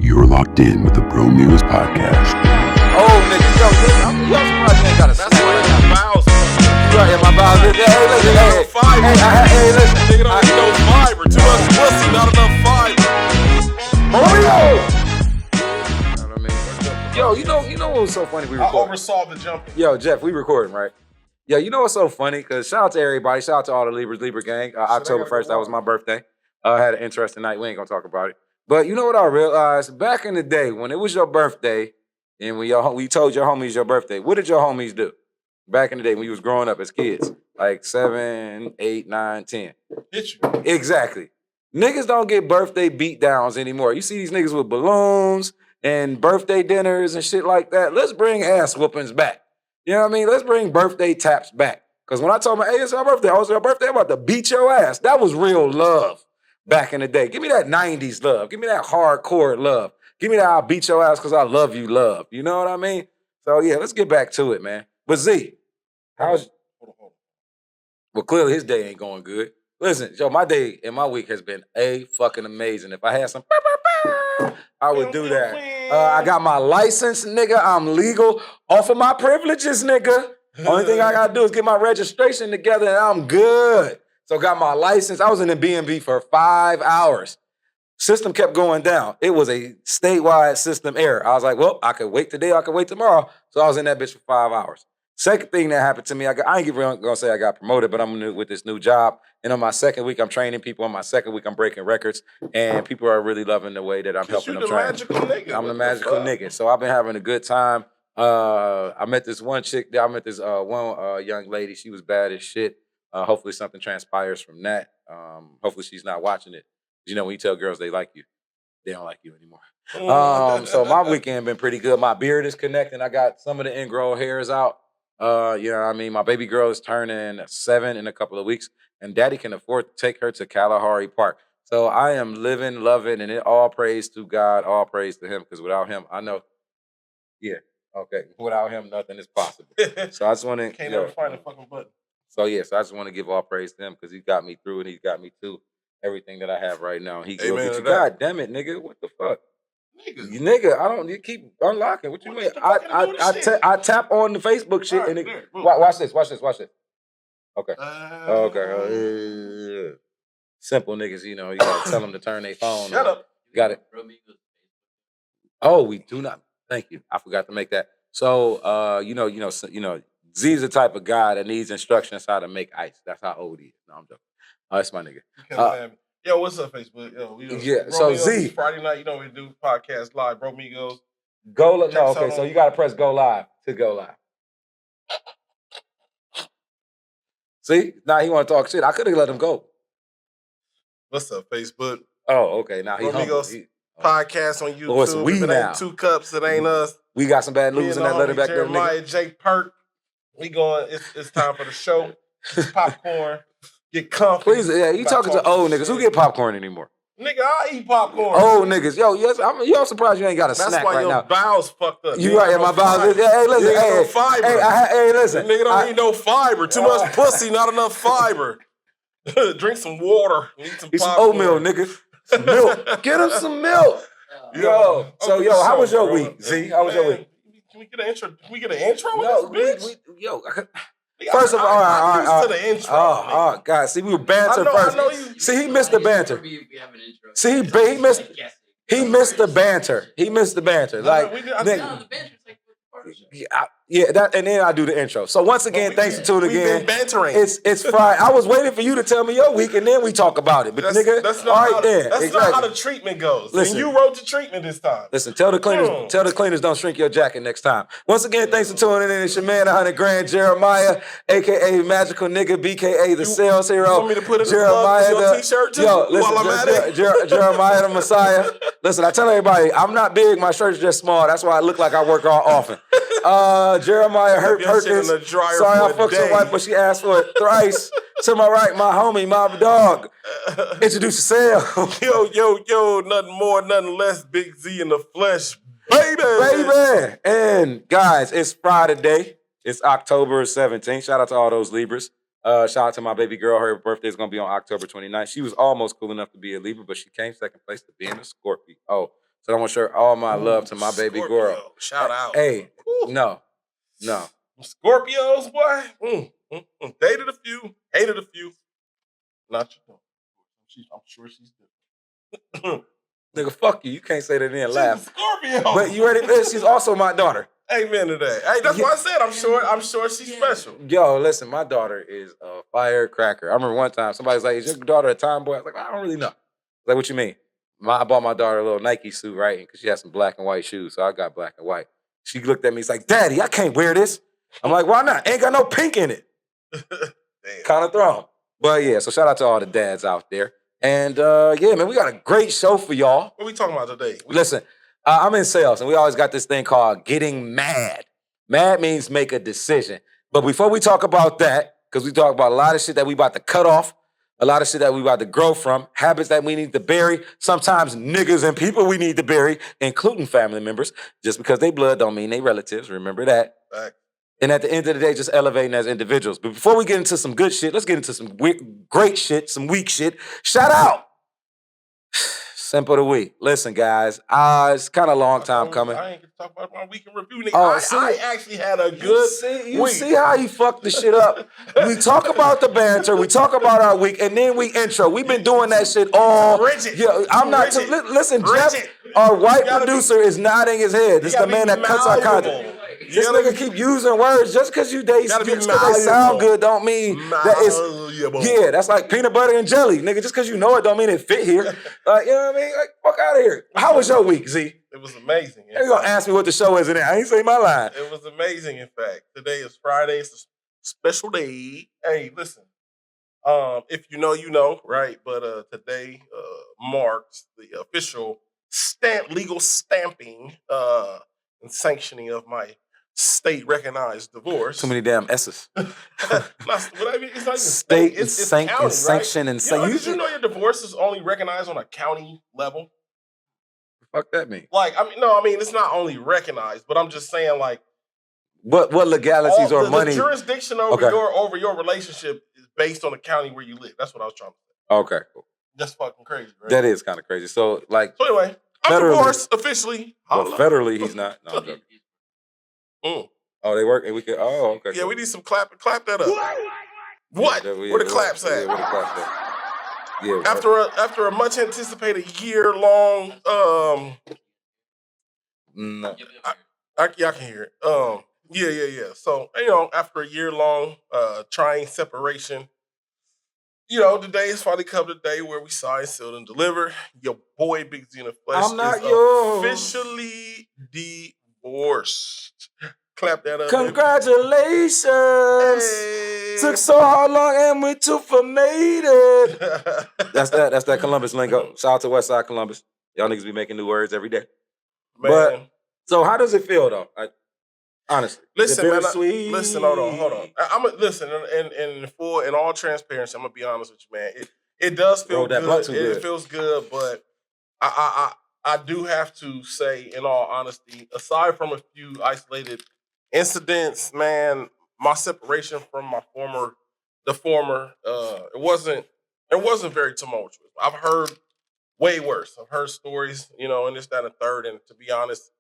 You're locked in with the Bromigos podcast. Oh, nigga, yo, surprised you ain't got a snack. That's why I got bowels. Right, yeah, my bowels. Hey, listen, Nigga, no fiber. hey, listen. Nigga don't eat no fiber. Too much pussy, not enough fiber. You know what I mean? Yo, you know what was so funny? We I recording. oversaw the jumping. Yo, Jeff, we recording, right? Yo, you know what's so funny? Because shout out to everybody. Shout out to all the Libra gang. October 1st, that was my birthday. I had an interesting night. We ain't going to talk about it. But you know what I realized? Back in the day, when it was your birthday, and we told your homies your birthday, what did your homies do? Back in the day when you was growing up as kids, like 7, 8, 9, 10. Hit you. Exactly. Niggas don't get birthday beatdowns anymore. You see these niggas with balloons and birthday dinners and shit like that. Let's bring ass whoopings back. You know what I mean? Let's bring birthday taps back. Because when I told my, hey, it's my birthday, oh, it's your birthday, I'm about to beat your ass. That was real love back in the day. Give me that 90s love. Give me that hardcore love. Give me that I'll beat your ass because I love you love. You know what I mean? So, yeah, let's get back to it, man. But Z, how's... Well, clearly his day ain't going good. Listen, yo, my day and my week has been fucking amazing. If I had some... I would do that. I got my license, nigga. I'm legal. Off of my privileges, nigga. Only thing I gotta do is get my registration together and I'm good. So got my license. I was in the B&B for 5 hours. System kept going down. It was a statewide system error. I was like, well, I could wait today, I could wait tomorrow. So I was in that bitch for 5 hours. Second thing that happened to me, I ain't gonna say I got promoted, but I'm new with this new job. And on my second week, I'm training people. On my second week, I'm breaking records. And people are really loving the way that I'm helping them train. I'm the magical nigga. So I've been having a good time. I met this one chick. I met this one young lady. She was bad as shit. Hopefully something transpires from that. Hopefully she's not watching it. You know, when you tell girls they like you, they don't like you anymore. So my weekend been pretty good. My beard is connecting. I got some of the ingrown hairs out. You know what I mean? My baby girl is turning 7 in a couple of weeks, and daddy can afford to take her to Kalahari Park. So I am living, loving, and it all praise to God, all praise to him, because without him, I know, without him, nothing is possible. So I just want to... Can't ever find a fucking button. So I just want to give all praise to him, because he got me through, and he got me to everything that I have right now. He goes, get you. God damn it, nigga, what the fuck? Nigga, you keep unlocking. What you mean? I tap on the Facebook shit right, and it, watch this. Okay. Okay. Simple niggas, you gotta tell them to turn their phone. Shut up. Got it. Oh, we do not. Thank you. I forgot to make that. So, Z is the type of guy that needs instructions how to make ice. That's how old he is. No, I'm joking. That's my nigga. Yo, what's up, Facebook? Yo, so Z. Friday night, we do podcast live, Bromigos. Go live. No, okay, so you gotta press go live to go live. See? Now he wanna talk shit. I could have let him go. What's up, Facebook? Oh, okay. Now he's Bromigos podcast on YouTube. Oh, it's we now. Ain't 2 cups, it ain't us. We got some bad news in that letter back there, Jeremiah nigga. J. Perk. We going, it's time for the show. Popcorn. Get comfy. Please, yeah, you talking to old niggas. Who get popcorn anymore? Nigga, I eat popcorn. Old niggas. Yo, yes, I'm surprised you ain't got a snack right now. That's why your bowels fucked up. You right, my bowels. Hey, listen. No fiber. Hey, listen. Nigga don't need no fiber. Too much pussy, not enough fiber. Drink some water. Eat some oatmeal, nigga. Some milk. Get him some milk. Yo, how was your week, Z? How was your week? Can we get an intro? Can we get an intro? No, First of all, all right. To the intro. Oh, God. See, we were banter first. See, he missed the banter. See, he missed the banter. He missed the banter. Like, and then I do the intro. So once again, thanks for tuning in. We've been bantering. It's Friday. I was waiting for you to tell me your week, and then we talk about it. But that's not how the treatment goes. Listen, and you wrote the treatment this time. Listen, tell the cleaners don't shrink your jacket next time. Once again, thanks for tuning in. It's your man, 100 grand, Jeremiah, aka Magical Nigga, BKA the Sales Hero. You want me to put in Jeremiah the t-shirt too? Yo, listen, while I'm at it? Jeremiah the Messiah. Listen, I tell everybody, I'm not big. My shirt's just small. That's why I look like I work all often. Jeremiah Perkins. Sorry, I fucked your wife, but she asked for it thrice. To my right, my homie, my dog. Introduce yourself. Yo, nothing more, nothing less. Big Z in the flesh, baby. And guys, it's Friday day. It's October 17th. Shout out to all those Libras. Shout out to my baby girl. Her birthday is going to be on October 29th. She was almost cool enough to be a Libra, but she came second place to being a Scorpio. Oh, So I want to share all my love to my baby Scorpio. girl. Shout out. Hey, Woo. no. Scorpios, boy. Dated a few, hated a few. Not you. I'm sure she's good. Nigga, fuck you. You can't say that and then She's laugh. a Scorpio. But you ready for this? She's also my daughter. Amen to that. Hey, that's what I said. I'm sure she's special. Yo, listen, my daughter is a firecracker. I remember one time somebody was like, "Is your daughter a tomboy?" I was like, "I don't really know." Like, what you mean? I bought my daughter a little Nike suit, right? Because she had some black and white shoes, so I got black and white. She looked at me, she's like, "Daddy, I can't wear this." I'm like, "Why not? Ain't got no pink in it." Kind of thrown. But yeah, so shout out to all the dads out there. And yeah, man, we got a great show for y'all. What we talking about today? Listen, I'm in sales, and we always got this thing called getting mad. Mad means make a decision. But before we talk about that, because we talk about a lot of shit that we about to cut off, a lot of shit that we about to grow from, habits that we need to bury, sometimes niggas and people we need to bury, including family members. Just because they blood don't mean they relatives. Remember that. Right. And at the end of the day, just elevating as individuals. But before we get into some good shit, let's get into some great shit, some weak shit. Shout out! Simple of the week. Listen, guys, it's kind of a long time coming. I ain't gonna talk about my week in review, nigga. Oh, I actually had a good week. See how he fucked the shit up? We talk about the banter, we talk about our week, and then we intro. We've been doing that shit all. Rigid. Yeah, I'm not. Listen, Jeff, our white producer is nodding his head. This is the man that cuts our content. This nigga keep using words just because they sound good don't mean that it's. Yeah, that's like peanut butter and jelly, nigga. Just because you know it don't mean it fit here. You know what I mean? Like, fuck out of here. How was your week, Z? It was amazing. You gonna ask me what the show is in there? I ain't say my line. It was amazing. In fact, today is Friday. It's a special day. Hey, listen. If you know, you know, right? But today marks the official legal stamping and sanctioning of my state-recognized divorce. Too many damn S's. It's not state even it's and county, sanction right? and sanction. Did you know your divorce is only recognized on a county level? Fuck that mean? Like, I mean, it's not only recognized, but I'm just saying, like, what legalities or money? The jurisdiction over your relationship is based on the county where you live. That's what I was trying to say. Okay, cool. That's fucking crazy, right? That is kind of crazy. So anyway, I'm divorced officially. Well, federally, he's not. No, I'm joking. Oh, they work, and we can. Oh, okay. Yeah, we need some clap that up. What? Where the claps at? Yeah, where the claps at? Yeah. After a much anticipated year-long, no. I can hear it. Yeah. So, after a year-long trying separation, today has finally come the day where we signed, sealed, and delivered. Your boy Big Z in the flesh is officially divorced. Clap that up. Congratulations. Hey. Took so hard long and we too for made it. That's that Columbus lingo. Shout out to Westside Columbus. Y'all niggas be making new words every day. Man. But so how does it feel though? Honestly. Listen, man. Listen, hold on. Listen, and in all transparency, I'm gonna be honest with you, man. It does feel good. It feels good, but I do have to say, in all honesty, aside from a few isolated incidents, man, my separation from the former, it wasn't very tumultuous. I've heard way worse. I've heard stories, and this, that, and third. And to be honest,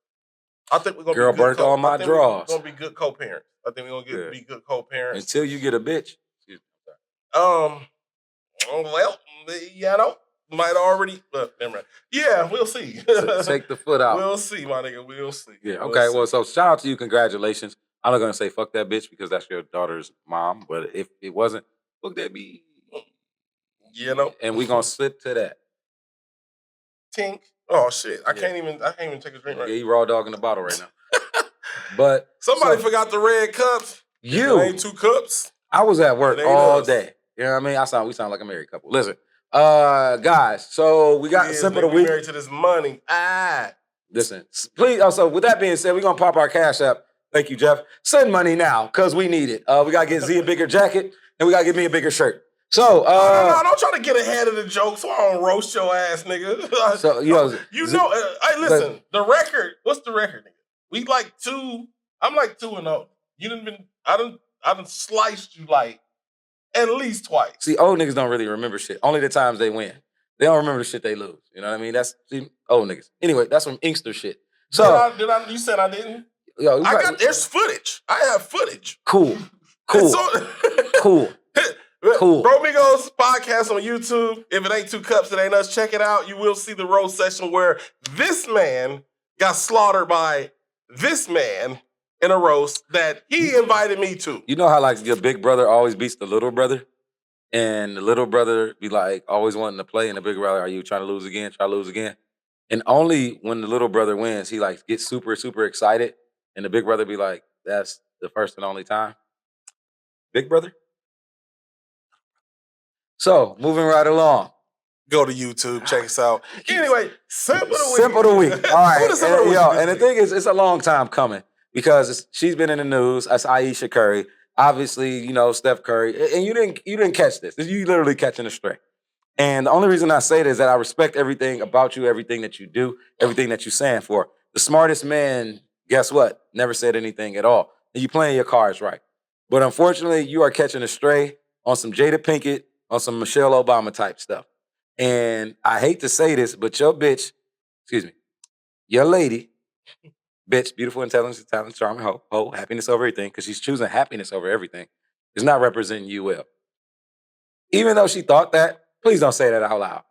I think we're gonna girl burnt all my drawers. We're gonna be good co-parents. I think we're gonna be good co-parents until you get a bitch. Well, might already, but never mind. Yeah, we'll see. Take the foot out. We'll see, my nigga. We'll see. Yeah. Okay. Well, so shout out to you. Congratulations. I'm not gonna say fuck that bitch because that's your daughter's mom. But if it wasn't, fuck that bitch. And we gonna slip to that. Tink. Oh shit! I can't even take a drink right now. Yeah, you raw dog in the bottle right now. But somebody forgot the red cups. You ain't 2 cups. I was at work all day. You know what I mean? We sound like a married couple. Listen, guys. So we got simple of the week. Married to this money. Listen, please. Also, with that being said, we're gonna pop our Cash App. Thank you, Jeff. Send money now because we need it. We gotta get Z a bigger jacket and we gotta get me a bigger shirt. So, no, don't try to get ahead of the joke so I don't roast your ass, nigga. So, hey, listen, the record, what's the record, nigga? We like 2, I'm like 2-0. I done sliced you like at least twice. See, old niggas don't really remember shit. Only the times they win. They don't remember the shit they lose. You know what I mean? That's old niggas. Anyway, that's some Inkster shit. So did I? You said I didn't. Yo, there's footage. I have footage. Cool. Cool. Bromigos podcast on YouTube. If it ain't 2 cups, it ain't us. Check it out. You will see the roast session where this man got slaughtered by this man in a roast that he invited me to. You know how like your big brother always beats the little brother? And the little brother be like always wanting to play, and the big brother, are you trying to lose again? Try to lose again. And only when the little brother wins, he like gets super, super excited. And the big brother be like, that's the first and only time. Big brother? So, moving right along. Go to YouTube, check us out. Anyway, Simp of the Week. Simp of the Week. All right. And the thing is, it's a long time coming because she's been in the news. That's Aisha Curry. Obviously, you know, Steph Curry. And you didn't catch this. You literally catching a stray. And the only reason I say it is that I respect everything about you, everything that you do, everything that you stand for. The smartest man, guess what? Never said anything at all. And you playing your cards right. But unfortunately, you are catching a stray on some Jada Pinkett, on some Michelle Obama type stuff. And I hate to say this, but your lady, bitch, beautiful, intelligent, talented, charming, hoe, happiness over everything, because she's choosing happiness over everything, is not representing you well. Even though she thought that, please don't say that out loud.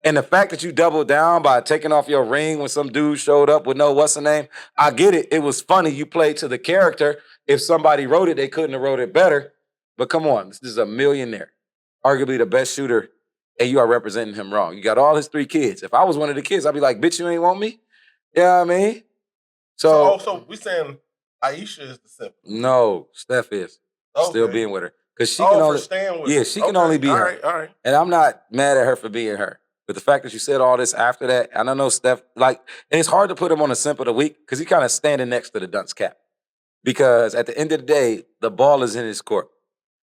And the fact that you doubled down by taking off your ring when some dude showed up with no what's the name, I get it. It was funny. You played to the character. If somebody wrote it, they couldn't have wrote it better. But come on, this is a millionaire, arguably the best shooter, and you are representing him wrong. You got all his 3 kids. If I was one of the kids, I'd be like, bitch, you ain't want me? You know what I mean? So we saying Aisha is the simp? No, Steph is. Okay. Still being with her. Because she can only, she can only be her. All right. And I'm not mad at her for being her. But the fact that you said all this after that, and I know Steph, and it's hard to put him on a simp of the week because he kind of standing next to the dunce cap. Because at the end of the day, the ball is in his court.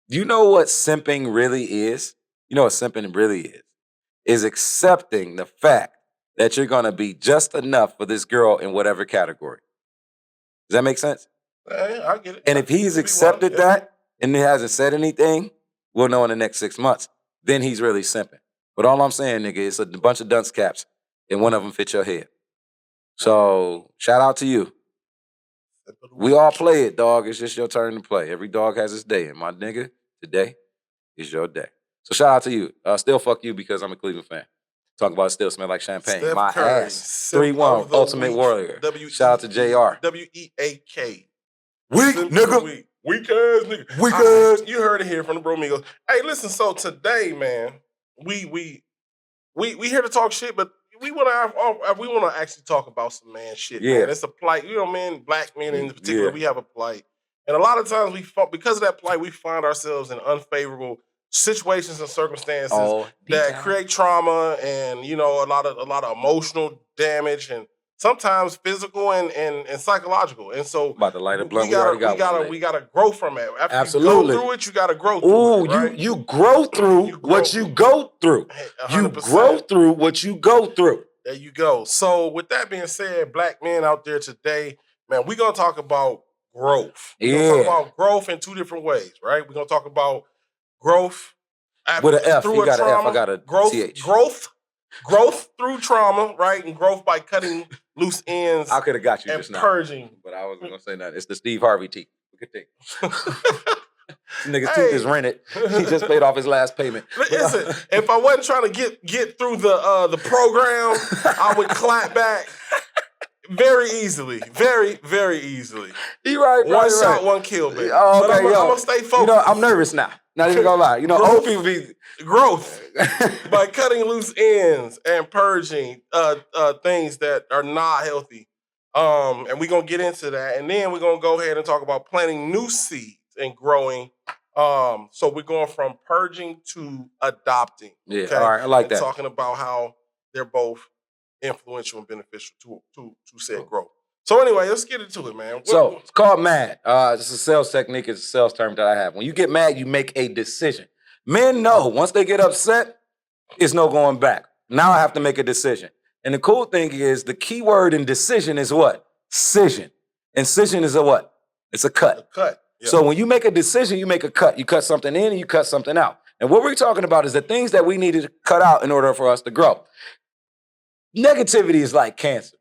Do you know what simping really is? You know what simping really is? Is accepting the fact that you're going to be just enough for this girl in whatever category. Does that make sense? I get it. And if he's accepted that and he hasn't said anything, we'll know in the next 6 months. Then he's really simping. But all I'm saying, nigga, it's a bunch of dunce caps, and one of them fits your head. So shout out to you. We all play it, dog. It's just your turn to play. Every dog has its day, and my nigga, today is your day. So shout out to you. Still fuck you because I'm a Cleveland fan. Talk about it still smell like champagne. Steph my Curry, ass. 3-1, Ultimate Warrior. Shout out to JR. WEAK. Weak, nigga. Weak ass nigga. Weak ass. You heard it here from the Bromigos. Hey, listen, so today, man, we here to talk shit, but we want to actually talk about some man shit. Yeah. Man. It's a plight. You know, men, black men in particular, we have a plight. And a lot of times because of that plight, we find ourselves in unfavorable situations and circumstances that create trauma and, you know, a lot of emotional damage and sometimes physical and psychological. And so about to light a blunt. We gotta grow from it. After Absolutely. you go through it, you gotta grow through it. Right? you grow through what you go through. 100%. You grow through what you go through. There you go. So with that being said, black men out there today, man, we're gonna talk about growth. We're gonna talk about growth in 2 different ways, right? We're gonna talk about growth with an F. You got an F. I got a TH. Growth through trauma, right? And growth by cutting loose ends. I could have got you just now. Purging. But I wasn't going to say that. It's the Steve Harvey teeth. Look at that. Nigga's tooth is rented. He just paid off his last payment. Listen, if I wasn't trying to get through the program, I would clap back very easily. Very, very easily. You right, One shot, one kill, baby. Oh, okay, but I'm going to stay focused. You know, I'm nervous now. Not even gonna lie. You know, old people be growth by cutting loose ends and purging things that are not healthy. And we're gonna get into that. And then we're gonna go ahead and talk about planting new seeds and growing. So we're going from purging to adopting. Yeah, okay? All right, I like that. Talking about how they're both influential and beneficial to said growth. So anyway, let's get into it, man. So it's called MAD. It's a sales technique. It's a sales term that I have. When you get mad, you make a decision. Men know once they get upset, it's no going back. Now I have to make a decision. And the cool thing is the key word in decision is what? Scission. And scission is a what? It's a cut. A cut. Yep. So when you make a decision, you make a cut. You cut something in and you cut something out. And what we're talking about is the things that we need to cut out in order for us to grow. Negativity is like cancer.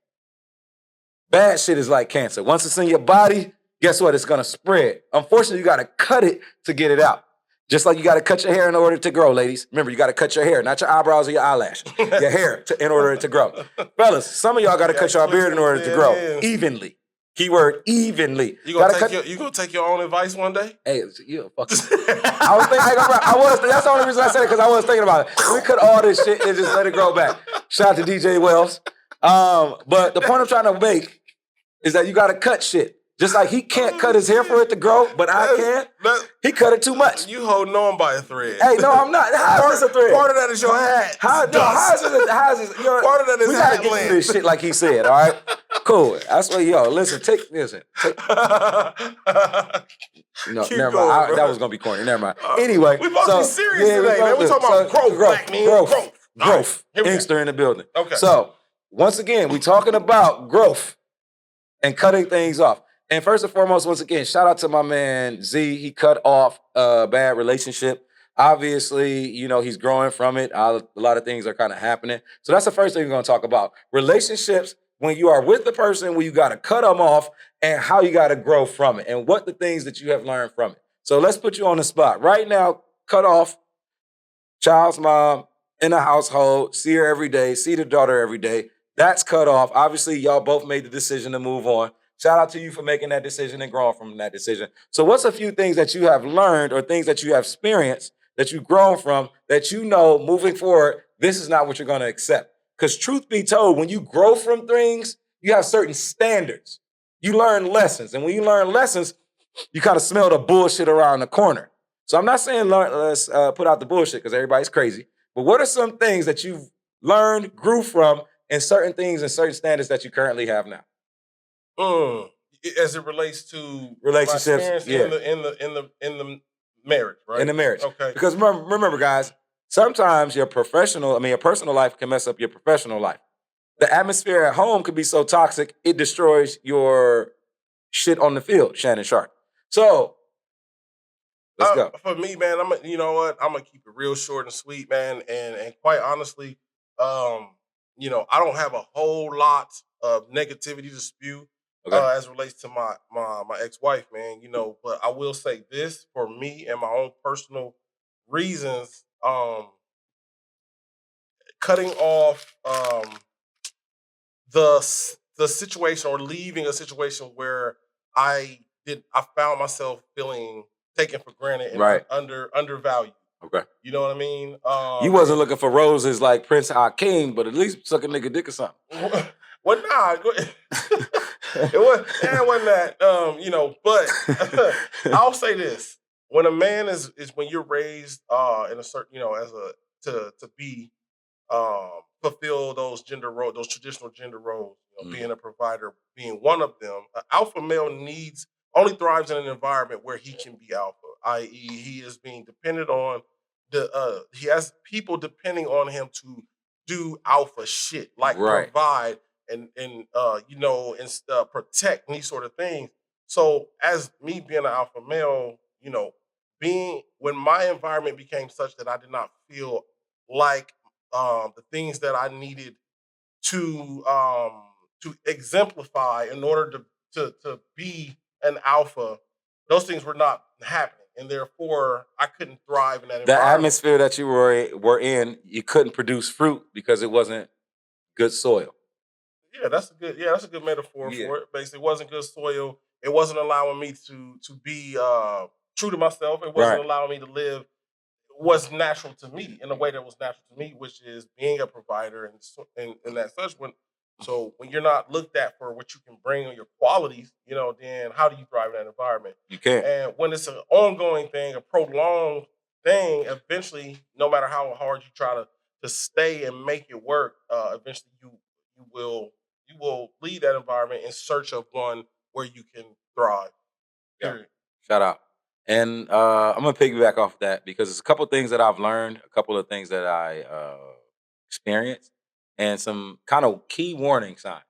Bad shit is like cancer. Once it's in your body, guess what? It's going to spread. Unfortunately, you got to cut it to get it out. Just like you got to cut your hair in order to grow, ladies. Remember, you got to cut your hair, not your eyebrows or your eyelashes. Your hair in order to grow. Fellas, some of y'all got to cut your beard in order to grow. Evenly. Keyword, evenly. You gonna take your own advice one day? Hey, you fucking. That's the only reason I said it, because I was thinking about it. We cut all this shit and just let it grow back. Shout out to DJ Wells. But the point I'm trying to make is that you got to cut shit. Just like he can't cut his hair for it to grow, but I can. He cut it too much. You holding on by a thread. Hey, no, I'm not. How is this a thread? Part of that is your hat. How is this? Part of that is we gotta get through this shit like he said, all right? Cool. That's what, listen. Never mind. That was gonna be corny. Never mind. Anyway, we're supposed to be serious today, man. We're talking about growth, black men. Growth. Inkster in the building. Okay. So, once again, we're talking about growth and cutting things off. And first and foremost, once again, shout out to my man Z. He cut off a bad relationship. Obviously, he's growing from it. A lot of things are kind of happening. So that's the first thing we're going to talk about. Relationships, when you are with the person, when you got to cut them off, and how you got to grow from it, and what the things that you have learned from it. So let's put you on the spot. Right now, cut off child's mom in the household, see her every day, see the daughter every day. That's cut off. Obviously, y'all both made the decision to move on. Shout out to you for making that decision and growing from that decision. So what's a few things that you have learned or things that you have experienced that you've grown from that moving forward, this is not what you're going to accept? Because truth be told, when you grow from things, you have certain standards. You learn lessons. And when you learn lessons, you kind of smell the bullshit around the corner. So I'm not saying let's put out the bullshit because everybody's crazy. But what are some things that you've learned, grew from, and certain things and certain standards that you currently have now? As it relates to relationships, in the marriage, right? In the marriage, okay. Because remember, guys, sometimes your personal life can mess up your professional life. The atmosphere at home could be so toxic it destroys your shit on the field. Shannon Sharp. So let's go. For me, man, you know what? I'm gonna keep it real short and sweet, man. And quite honestly, I don't have a whole lot of negativity to spew. Okay. As it relates to my ex-wife, man, but I will say this for me and my own personal reasons, cutting off the situation or leaving a situation where I found myself feeling taken for granted and right. undervalued. Okay. You know what I mean? You wasn't looking for roses like Prince Hakeem, but at least suck a nigga dick or something. Well, nah. It wasn't that. But I'll say this: when a man is when you're raised in a certain, to be fulfill those gender roles, those traditional gender roles, being a provider, being one of them. An alpha male only thrives in an environment where he can be alpha, i.e., he is being dependent on he has people depending on him to do alpha shit, like provide and protect and these sort of things. So as me being an alpha male, when my environment became such that I did not feel like the things that I needed to exemplify in order to be an alpha, those things were not happening. And therefore, I couldn't thrive in that environment. The atmosphere that you were in, you couldn't produce fruit because it wasn't good soil. Yeah, that's a good metaphor for it. Basically, it wasn't good soil. It wasn't allowing me to be true to myself. It wasn't allowing me to live what's natural to me in a way that was natural to me, which is being a provider and that such. So when you're not looked at for what you can bring on your qualities, then how do you thrive in that environment? You can't. And when it's an ongoing thing, a prolonged thing, eventually, no matter how hard you try to stay and make it work, eventually you will leave that environment in search of one where you can thrive. Period. Shout out. And I'm going to piggyback off that because there's a couple of things that I've learned, a couple of things that I experienced, and some kind of key warning signs.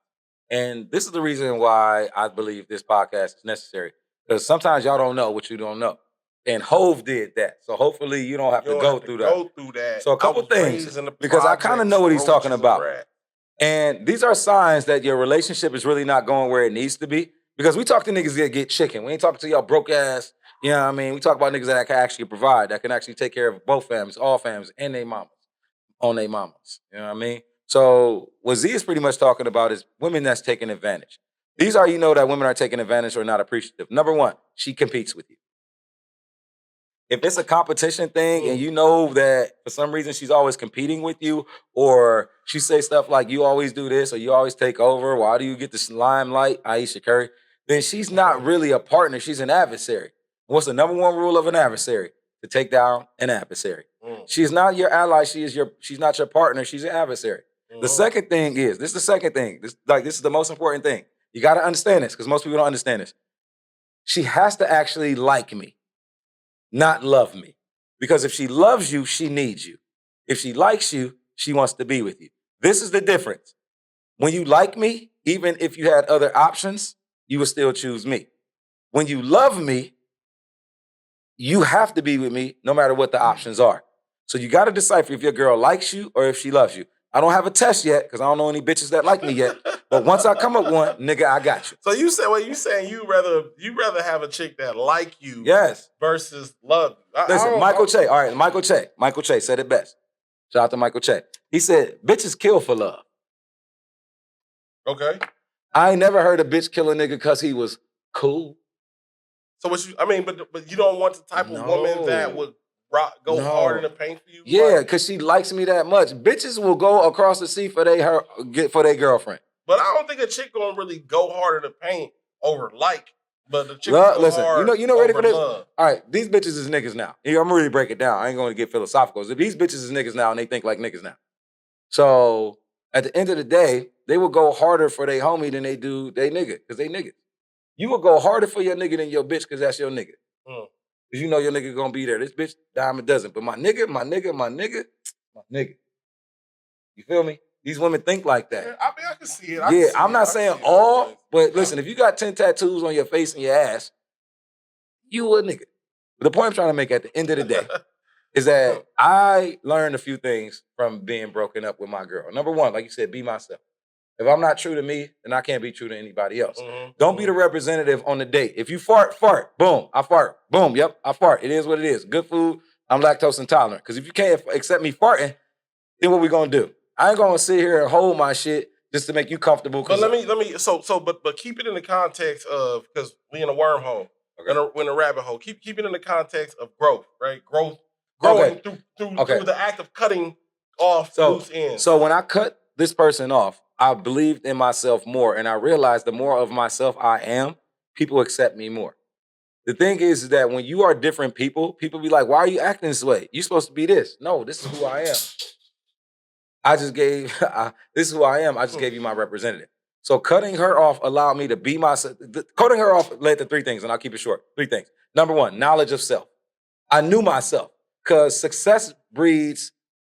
And this is the reason why I believe this podcast is necessary. Because sometimes y'all don't know what you don't know. And Hove did that. So hopefully you don't have to go through that. So a couple things, because I kind of know what he's talking about. And these are signs that your relationship is really not going where it needs to be. Because we talk to niggas that get chicken. We ain't talking to y'all broke ass, you know what I mean? We talk about niggas that can actually provide, that can actually take care of both families, all families, and their mamas, on their mamas. You know what I mean? So what Z is pretty much talking about is women that's taking advantage. These are, you know, that women are taking advantage or not appreciative. Number one, she competes with you. If it's a competition thing and you know that for some reason she's always competing with you, or she say stuff like you always do this or you always take over, why do you get this limelight, Aisha Curry, then she's not really a partner, she's an adversary. What's the number one rule of an adversary? To take down an adversary. She's not your ally, she's not your partner, she's an adversary. The second thing is, this is the second thing, this is the most important thing. You gotta understand this, because most people don't understand this. She has to actually like me, not love me. Because if she loves you, she needs you. If she likes you, she wants to be with you. This is the difference. When you like me, even if you had other options, you would still choose me. When you love me, you have to be with me no matter what the options are. So you got to decipher if your girl likes you or if she loves you. I don't have a test yet because I don't know any bitches that like me yet. But once I come up with one, nigga, I got you. So you say what you saying? You rather have a chick that like you, yes, versus love you. Listen, Michael Che. All right, Michael Che said it best. Shout out to Michael Che. He said, "Bitches kill for love." Okay. I ain't never heard a bitch kill a nigga because he was cool. So what you? I mean, but you don't want the type of woman that would go hard in the paint for you. Yeah, because she likes me that much. Bitches will go across the sea for their girlfriend. But I don't think a chick gonna really go hard in the paint over like. But the chick listen, hard you know, ready for this? Love. All right, these bitches is niggas now. I'm gonna really break it down. I ain't gonna get philosophical. So these bitches is niggas now, and they think like niggas now. So at the end of the day, they will go harder for their homie than they do they nigga, because they niggas. You will go harder for your nigga than your bitch because that's your nigga. Because you know your nigga gonna be there. This bitch, dime a dozen. But my nigga. You feel me? These women think like that. Yeah, I mean, I can see it. I'm not saying all, but listen, if you got 10 tattoos on your face and your ass, you a nigga. But the point I'm trying to make at the end of the day is that I learned a few things from being broken up with my girl. Number one, like you said, be myself. If I'm not true to me, then I can't be true to anybody else. Don't be the representative on the date. If you fart, boom, I fart. Boom, yep, I fart. It is what it is. Good food, I'm lactose intolerant. Because if you can't accept me farting, then what we gonna do? I ain't gonna sit here and hold my shit just to make you comfortable. But let me but keep it in the context of, because we in a wormhole, in a rabbit hole. Keep it in the context of growth, right? Growing through the act of cutting off loose ends. So when I cut this person off, I believed in myself more, and I realized the more of myself I am, people accept me more. The thing is that when you are different people be like, why are you acting this way? You're supposed to be this. No, this is who I am. This is who I am. I just gave you my representative. So cutting her off allowed me to be myself. Cutting her off led to three things, and I'll keep it short. Three things. Number one, knowledge of self. I knew myself, because success breeds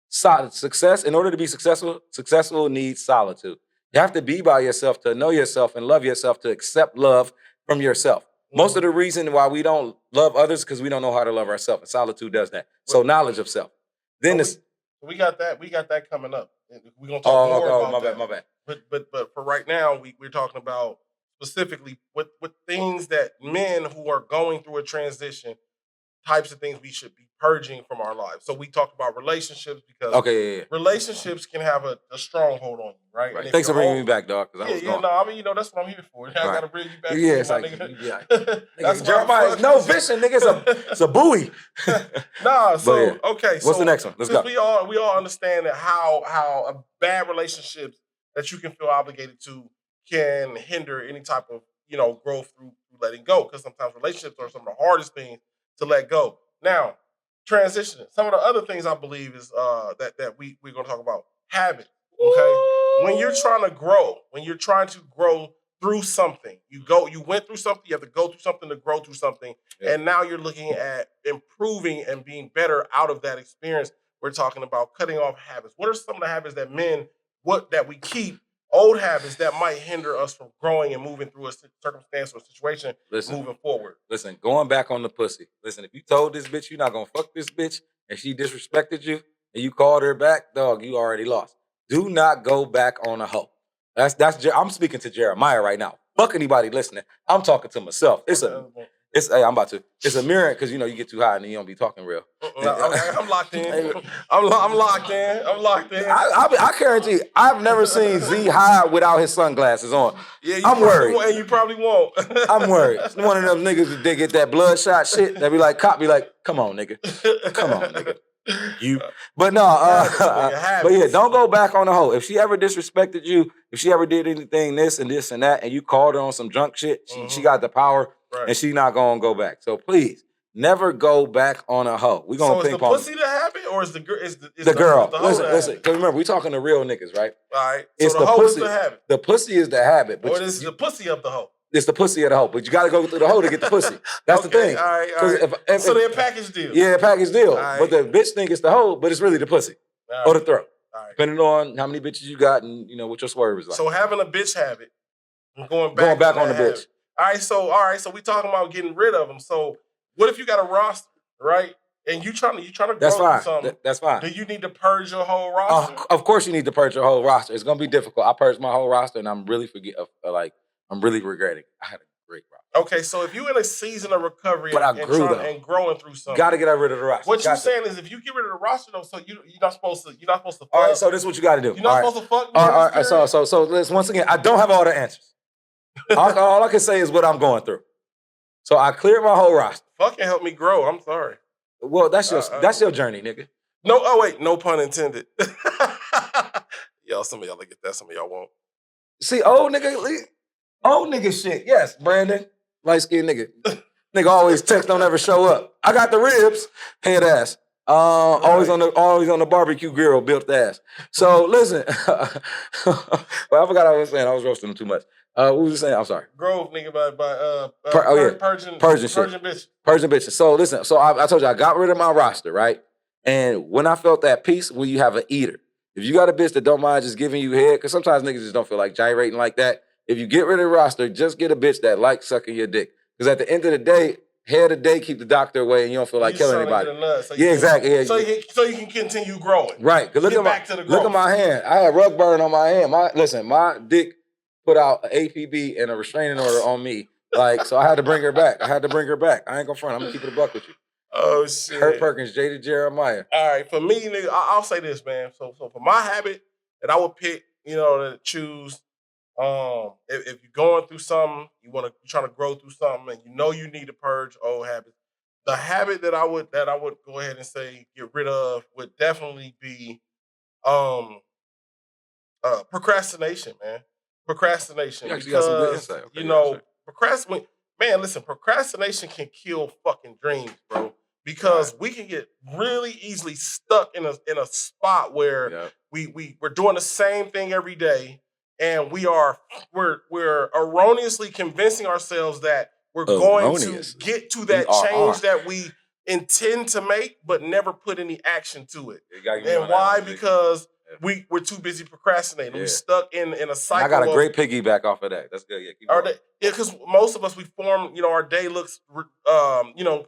success. In order to be successful needs solitude. You have to be by yourself to know yourself and love yourself, to accept love from yourself. Most of the reason why we don't love others because we don't know how to love ourselves. And solitude does that. So knowledge of self. Then we got that coming up. We're gonna talk more about that. My bad. But for right now, we're talking about specifically with things that men who are going through a transition, types of things we should be purging from our lives. So we talked about relationships, because relationships can have a stronghold on you, right? Thanks for bringing me back, dog. I mean, that's what I'm here for. I gotta bring you back. Yeah, it's like, nigga, Jeremiah is no vision, nigga. It's a buoy. Okay. What's the next one? Let's go. We all understand that how a bad relationships that you can feel obligated to can hinder any type of growth through letting go. Because sometimes relationships are some of the hardest things to let go. Now, transitioning. Some of the other things I believe is that we're going to talk about. Habit. Okay, when you're trying to grow through something, you went through something. You have to go through something to grow through something, and now you're looking at improving and being better out of that experience. We're talking about cutting off habits. What are some of the habits that we keep old habits that might hinder us from growing and moving through a circumstance or situation moving forward. Listen, going back on the pussy. Listen, if you told this bitch you're not gonna fuck this bitch and she disrespected you and you called her back, dog, you already lost. Do not go back on a hoe. I'm speaking to Jeremiah right now. Fuck anybody listening. I'm talking to myself. I'm about to. It's a mirror because you get too high and you don't be talking real. I'm locked in. I'm locked in. I guarantee I've never seen Z high without his sunglasses on. Yeah, I'm worried. And you probably won't. I'm worried. It's one of them niggas that they get that bloodshot shit. They be like, cop be like, come on, nigga. Come on, nigga. But no, but yeah, don't go back on the hoe. If she ever disrespected you, if she ever did anything this and this and that, and you called her on some drunk shit, she got the power, and she not gonna go back. So please, never go back on a hoe. We gonna ping pong. So is the pussy the habit, or is the girl? The girl. Listen. Because remember, we talking to real niggas, right? All right. So it's the hoe pussy. Is the habit. The pussy is the habit, but this is the pussy of the hoe. It's the pussy of the hoe, but you got to go through the hoe to get the pussy. That's the thing. All right. So they're a package deal. Yeah, a package deal. Right. But the bitch think it's the hoe, but it's really the pussy or the throat. Right. Depending on how many bitches you got and what your swerve is like. So having a bitch habit, and going back on the bitch. All right. So we talking about getting rid of them. So what if you got a roster, right? And you trying to grow through something? That's fine. Do you need to purge your whole roster? Of course you need to purge your whole roster. It's gonna be difficult. I purged my whole roster, and I'm really regretting. I had a great roster. Okay, so if you're in a season of recovery and growing through something, gotta get rid of the roster. What you're saying is, if you get rid of the roster, though, so you're not supposed to. Fuck. All right, so this is what you got to do. You're not supposed to fuck. All right. So let's once again. I don't have all the answers. all I can say is what I'm going through. So I cleared my whole roster. Fucking help me grow. I'm sorry. Well, that's your journey, nigga. No, wait, no pun intended. Y'all, some of y'all will get that, some of y'all won't. See, old nigga shit. Yes, Brandon, light skinned nigga. Nigga always text, don't ever show up. I got the ribs, head ass. Always on the barbecue grill, built ass. So listen, well, I forgot what I was saying. I was roasting them too much. What was you saying? I'm sorry. Grove, nigga, by Persian bitch. Persian bitches. So listen, I told you I got rid of my roster, right? And when I felt that peace, when you have an eater, if you got a bitch that don't mind just giving you head, because sometimes niggas just don't feel like gyrating like that. If you get rid of the roster, just get a bitch that likes sucking your dick. Because at the end of the day, head of the day keep the doctor away, and you don't feel like killing anybody. Exactly. Yeah. So you can continue growing. Right. Because look at my hand. I had rug burn on my hand. My dick put out an APB and a restraining order on me. So I had to bring her back. I ain't gonna front. I'm gonna keep it a buck with you. Oh shit. Kurt Perkins, Jada Jeremiah. All right, for me, nigga, I'll say this, man. So for my habit that I would pick, to choose, if you're going through something, you're trying to grow through something, and you need to purge old habits. The habit that I would go ahead and say get rid of would definitely be procrastination, man. Procrastination. You got some good insight. Okay, procrastination can kill fucking dreams, bro. Because we can get really easily stuck in a spot where we're doing the same thing every day, and we're erroneously convincing ourselves that we're going to get to that change that we intend to make, but never put any action to it. And why? Because we're too busy procrastinating. Yeah. We're stuck in a cycle. I got a great piggyback off of that. That's good. Yeah, keep going. Because most of us, we form, our day looks,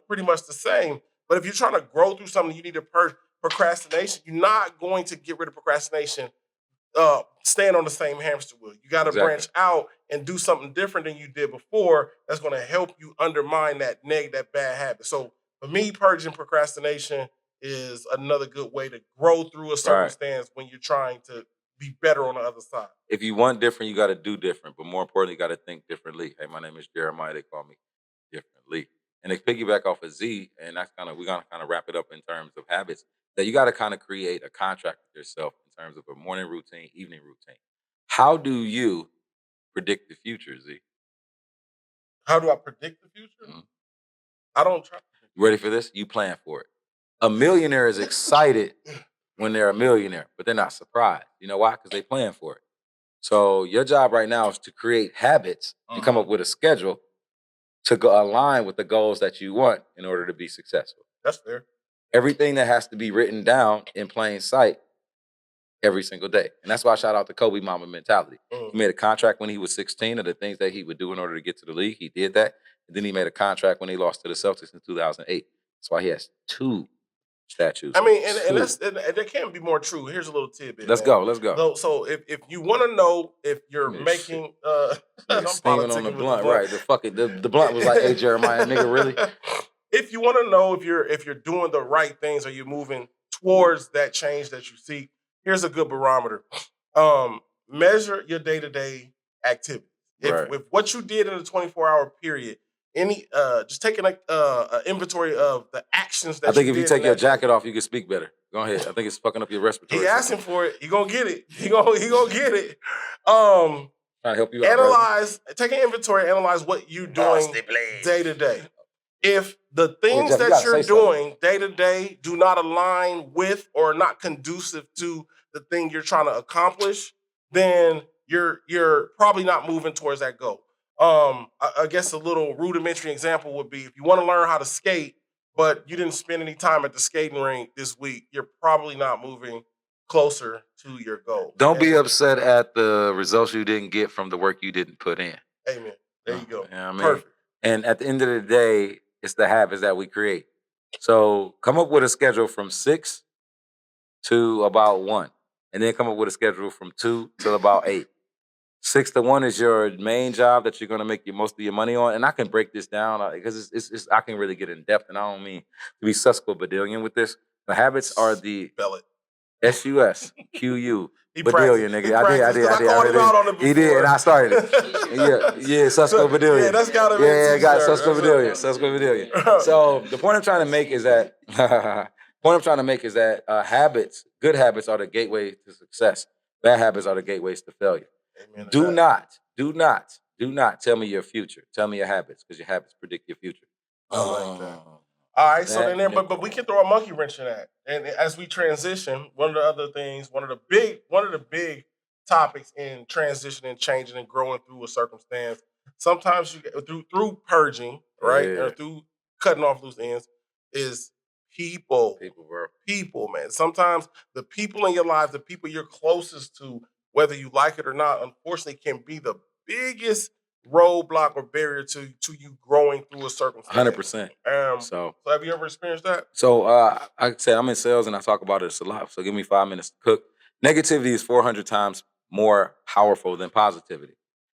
pretty much the same. But if you're trying to grow through something, you need to purge procrastination. You're not going to get rid of procrastination staying on the same hamster wheel. You got to branch out and do something different than you did before that's going to help you undermine that bad habit. So for me, purging procrastination is another good way to grow through a circumstance when you're trying to be better on the other side. If you want different, you got to do different. But more importantly, you got to think differently. Hey, my name is Jeremiah. They call me differently. And they piggyback off of Z, and we're gonna kind of wrap it up in terms of habits. That you got to kind of create a contract with yourself in terms of a morning routine, evening routine. How do you predict the future, Z? How do I predict the future? Mm-hmm. I don't try. You ready for this? You plan for it. A millionaire is excited when they're a millionaire, but they're not surprised. You know why? Because they plan for it. So your job right now is to create habits and come up with a schedule to go align with the goals that you want in order to be successful. That's fair. Everything that has to be written down in plain sight every single day. And that's why I shout out to Kobe Mama mentality. He made a contract when he was 16 of the things that he would do in order to get to the league. He did that. And then he made a contract when he lost to the Celtics in 2008. That's why he has 2 statues. I mean, and that can't be more true. Here's a little tidbit. Let's go. So if you want to know if you're making I'm steaming on the blunt, right? The blunt was like, hey Jeremiah, nigga, really? If you want to know if you're doing the right things or you're moving towards that change that you seek, here's a good barometer. Measure your day-to-day activities. If what you did in a 24-hour period, just taking an inventory of the actions that I think you if you did take your jacket off, you can speak better. Go ahead. I think it's fucking up your respiratory. He asking for it. He gonna get it. He gonna get it. Trying to help you out. Take an inventory, analyze what you're doing day to day. If the things that you're doing day to day do not align with or not conducive to the thing you're trying to accomplish, then you're probably not moving towards that goal. I guess a little rudimentary example would be if you want to learn how to skate, but you didn't spend any time at the skating rink this week, you're probably not moving closer to your goal. Don't be upset at the results you didn't get from the work you didn't put in. Amen. There you go. You know what I mean? Perfect. And at the end of the day, it's the habits that we create. So come up with a schedule from 6 to about 1. And then come up with a schedule from 2 till about 8. 6 to 1 is your main job that you're going to make most of your money on. And I can break this down because I can really get in depth. And I don't mean to be Susquehanna with this. The habits are the Spell it. SUSQU. Bedelia, nigga. I did. He did, and I started it. Yeah, Susco Bedelia. Yeah, that's gotta be. Yeah, I got Susco Bedelia. So the point I'm trying to make is that habits, good habits, are the gateway to success. Bad habits are the gateways to failure. Amen. Do not tell me your future. Tell me your habits, because your habits predict your future. I like that. All right, so then but we can throw a monkey wrench in that. And as we transition, one of the big topics in transitioning, changing, and growing through a circumstance, sometimes you get through purging, right? Or through cutting off loose ends, is people. People, man. Sometimes the people in your life, the people you're closest to, whether you like it or not, unfortunately can be the biggest roadblock or barrier to you growing through a circumstance. 100%. So have you ever experienced that? So I said I'm in sales and I talk about it a lot. So give me 5 minutes to cook. Negativity is 400 times more powerful than positivity.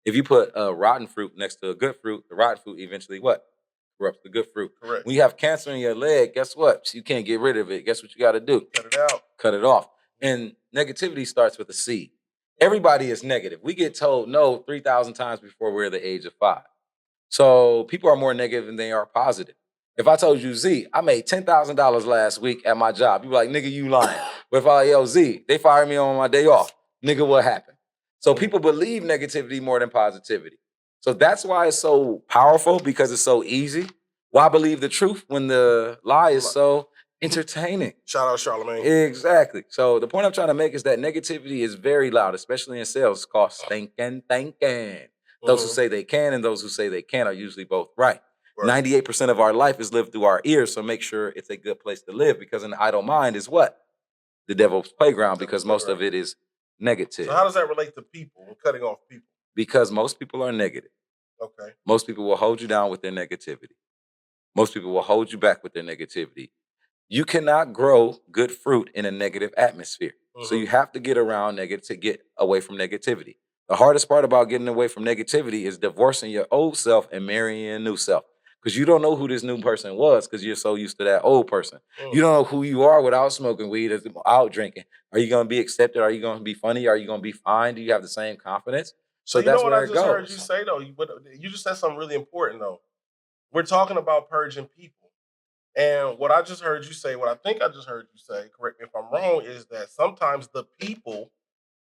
If you put a rotten fruit next to a good fruit, the rotten fruit eventually what? Corrupts the good fruit. Correct. When you have cancer in your leg, guess what? You can't get rid of it. Guess what you got to do? Cut it out. Cut it off. And negativity starts with a seed. Everybody is negative. We get told no 3,000 times before we're the age of 5. So people are more negative than they are positive. If I told you, Z, I made $10,000 last week at my job, you'd be like, nigga, you lying. But if I, Z, they fired me on my day off, nigga, what happened? So people believe negativity more than positivity. So that's why it's so powerful, because it's so easy. Why believe the truth when the lie is so entertaining? Shout out Charlamagne. Exactly. So the point I'm trying to make is that negativity is very loud, especially in sales. It's called thinking. Those who say they can and those who say they can't are usually both right. 98% of our life is lived through our ears, so make sure it's a good place to live, because an idle mind is what? The devil's playground, because most of it is negative. So how does that relate to people and cutting off people? Because most people are negative. Okay. Most people will hold you down with their negativity. Most people will hold you back with their negativity. You cannot grow good fruit in a negative atmosphere. So you have to get around negative to get away from negativity. The hardest part about getting away from negativity is divorcing your old self and marrying a new self. Because you don't know who this new person was, because you're so used to that old person. You don't know who you are without smoking weed, out drinking. Are you going to be accepted? Are you going to be funny? Are you going to be fine? Do you have the same confidence? So that's where it goes. I just heard you say, though? You just said something really important, though. We're talking about purging people. And what I just heard you say, what I think I just heard you say, correct me if I'm wrong, is that sometimes the people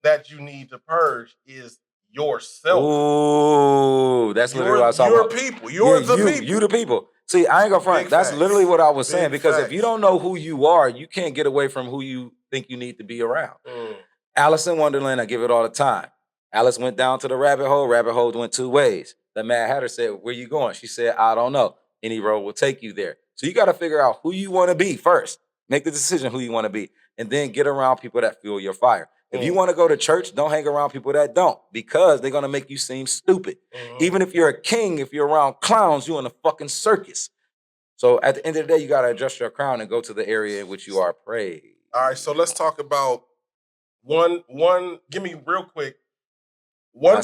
that you need to purge is yourself. Ooh, that's literally what I was talking about. Your people. You're the people. You the people. See, I ain't gonna front. That's literally what I was saying. Because facts. If you don't know who you are, you can't get away from who you think you need to be around. Alice in Wonderland, I give it all the time. Alice went down to the rabbit hole. Rabbit hole went 2 ways. The Mad Hatter said, where you going? She said, I don't know. Any road will take you there. So you got to figure out who you want to be first. Make the decision who you want to be. And then get around people that fuel your fire. If you want to go to church, don't hang around people that don't, because they're going to make you seem stupid. Even if you're a king, if you're around clowns, you're in a fucking circus. So at the end of the day, you got to adjust your crown and go to the area in which you are praised. All right, so let's talk about one. Give me real quick. One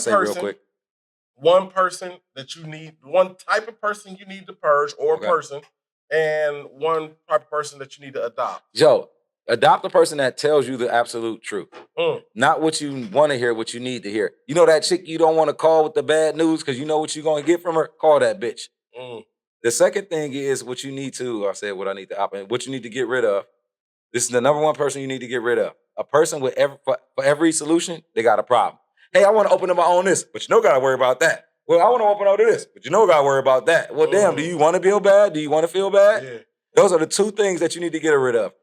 person that you need, one type of person you need to purge, or a person, and one type of person that you need to adopt. Yo, adopt a person that tells you the absolute truth. Not what you want to hear, what you need to hear. You know that chick you don't want to call with the bad news because you know what you're going to get from her? Call that bitch. The second thing is what you need to, I said what I need to opt in, what you need to get rid of. This is the number one person you need to get rid of. A person with for every solution, they got a problem. Hey, I want to open up my own this, but you know got to worry about that. Well, I want to open up this, but you know got to worry about that. Well, damn, do you want to feel bad? Do you want to feel bad? Yeah. Those are the two things that you need to get rid of.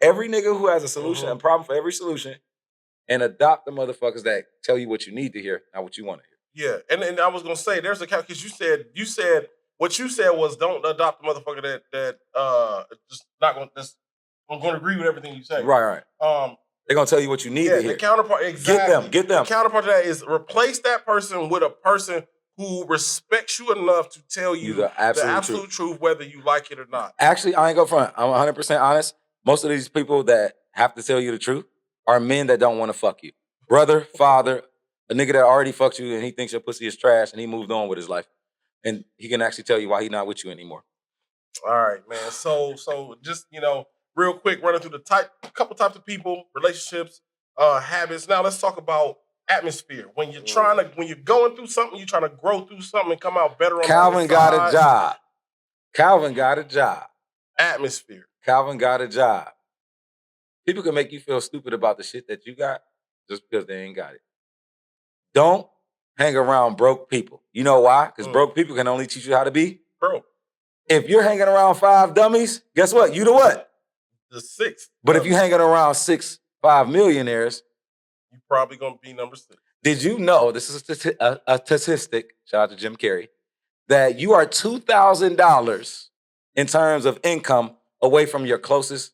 Every nigga who has a solution, a problem for every solution, and adopt the motherfuckers that tell you what you need to hear, not what you want to hear. Yeah, and I was gonna say there's a count because you said what you said was don't adopt the motherfucker that just not gonna. I'm gonna agree with everything you say. Right. They're gonna tell you what you need to hear. The counterpart, exactly. Get them. The counterpart to that is replace that person with a person who respects you enough to tell you the absolute truth, whether you like it or not. Actually, I ain't go front. I'm 100% honest. Most of these people that have to tell you the truth are men that don't want to fuck you. Brother, father, a nigga that already fucked you and he thinks your pussy is trash and he moved on with his life. And he can actually tell you why he's not with you anymore. All right, man. So just, real quick, running through couple types of people, relationships, habits. Now let's talk about atmosphere. When you're when you're going through something, you're trying to grow through something and come out better on Calvin the other side. Calvin got a job. Atmosphere. Calvin got a job. People can make you feel stupid about the shit that you got just because they ain't got it. Don't hang around broke people. You know why? Because broke people can only teach you how to be broke. If you're hanging around 5 dummies, guess what? You the what? The 6th. But if you're hanging around 5 millionaires, you're probably going to be number 6. Did you know, this is a statistic, shout out to Jim Carrey, that you are $2,000 in terms of income away from your closest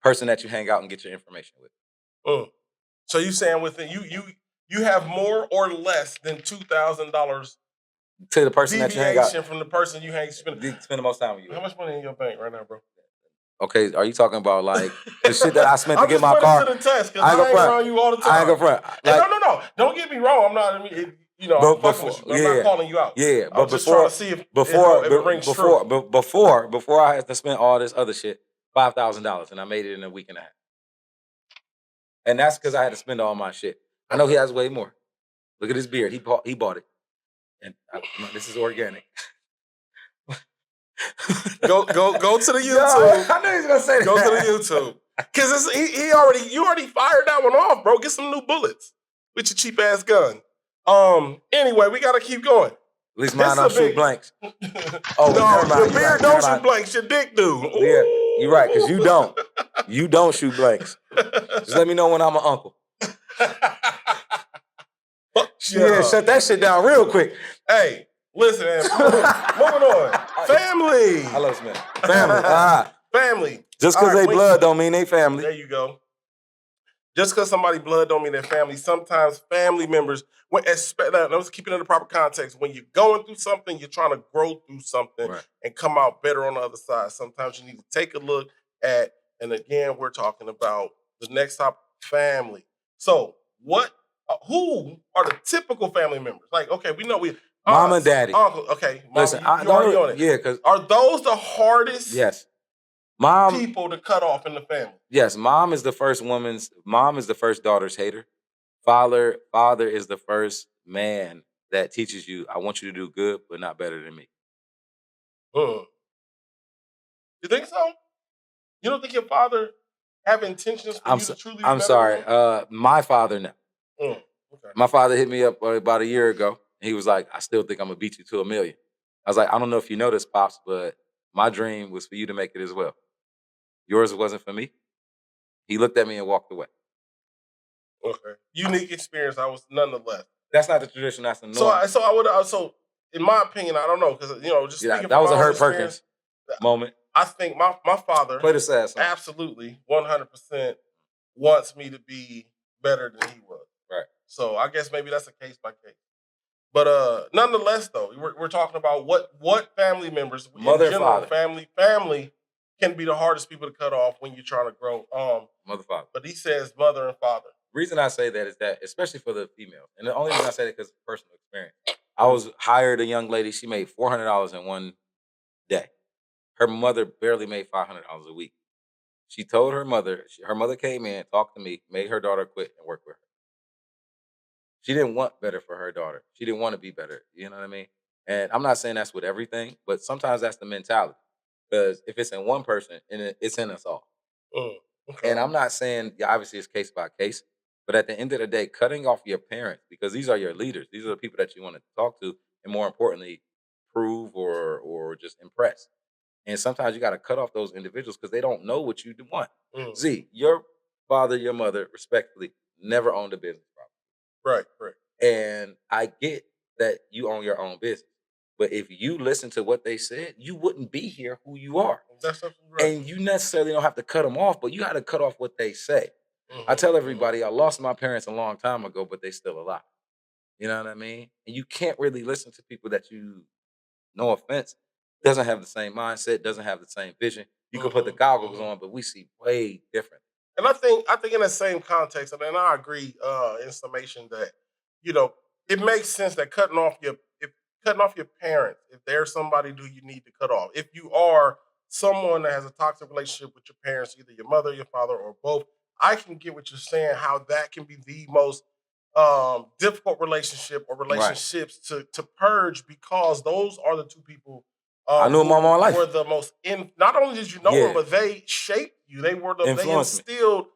person that you hang out and get your information with. So you saying within you have more or less than $2,000 to the person that you hang out from the person you spend the most time with you. How much money in your bank right now, bro? Okay, are you talking about like the shit that I spent to get my car? To the test, I ain't around you all the time. I ain't go front. Like, no. Don't get me wrong. I'm not. I'm fucking with you. I'm not calling you out. Yeah, but I'm just trying to see if it rings true. Before I had to spend all this other shit, $5,000, and I made it in a week and a half. And that's because I had to spend all my shit. I know he has way more. Look at his beard. He bought it, and this is organic. Go to the YouTube. Yo, I knew he was gonna say that. Go to the YouTube. Cause you already fired that one off, bro. Get some new bullets with your cheap ass gun. Anyway, we gotta keep going. At least mine don't shoot blanks. Oh, no, your beard don't shoot blanks. Your dick do. Ooh. Yeah, you're right, because you don't. You don't shoot blanks. Just let me know when I'm an uncle. Yeah, shut that shit down real quick. Hey. Listen, man, moving on. Family. I love Smith. Family. Family. Just because they blood don't mean they family. There you go. Just because somebody blood don't mean they're family. Sometimes family members, let's keep it in the proper context. When you're going through something, you're trying to grow through something and come out better on the other side. Sometimes you need to take a look at, and again, we're talking about the next topic, family. So who are the typical family members? Like, okay, we know Mom and daddy. Uncle, okay. Mom, listen, you already on it. Yeah, because are those the hardest Mom people to cut off in the family? Yes, mom is the first daughter's hater. Father is the first man that teaches you, I want you to do good, but not better than me. You think so? You don't think your father have intentions for you to truly be I'm sorry. My father, no. Okay. My father hit me up about a year ago. He was like, I still think I'm going to beat you to $1 million. I was like, I don't know if you know this, Pops, but my dream was for you to make it as well. Yours wasn't for me. He looked at me and walked away. Okay. Unique experience, I was nonetheless. That's not the tradition, that's the norm. So in my opinion, I don't know, because, just speaking that was a Hurt Perkins moment. I think my father play the sad song. Absolutely, 100% wants me to be better than he was. Right. So I guess maybe that's a case by case. But nonetheless, though, we're talking about what family members, Mother, in general, father. family can be the hardest people to cut off when you're trying to grow. Mother, father. But he says mother and father. The reason I say that is that, especially for the females, and the only reason I say that because of personal experience. I was hired a young lady. She made $400 in one day. Her mother barely made $500 a week. She told her mother. Her mother came in, talked to me, made her daughter quit and work with her. She didn't want better for her daughter. She didn't want to be better. You know what I mean? And I'm not saying that's with everything, but sometimes that's the mentality. Because if it's in one person, and it's in us all. Okay. And I'm not saying, yeah, obviously it's case by case, but at the end of the day, cutting off your parents, because these are your leaders, these are the people that you want to talk to, and more importantly, prove or just impress. And sometimes you got to cut off those individuals because they don't know what you want. Z, your father, your mother, respectfully, never owned a business property. Right. And I get that you own your own business. But if you listen to what they said, you wouldn't be here who you are. That's absolutely right. And you necessarily don't have to cut them off, but you got to cut off what they say. I tell everybody, I lost my parents a long time ago, but they still alive. You know what I mean? And you can't really listen to people that you, no offense, doesn't have the same mindset, doesn't have the same vision. You can put the goggles on, but we see way different. And I think in that same context, and I agree in summation that, it makes sense that cutting off your parents, if there's somebody who you need to cut off. If you are someone that has a toxic relationship with your parents, either your mother, your father, or both, I can get what you're saying, how that can be the most difficult relationship or relationships to purge, because those are the two people I knew them all my life. Were the most not only did you know them, but they shaped you. They were they instilled,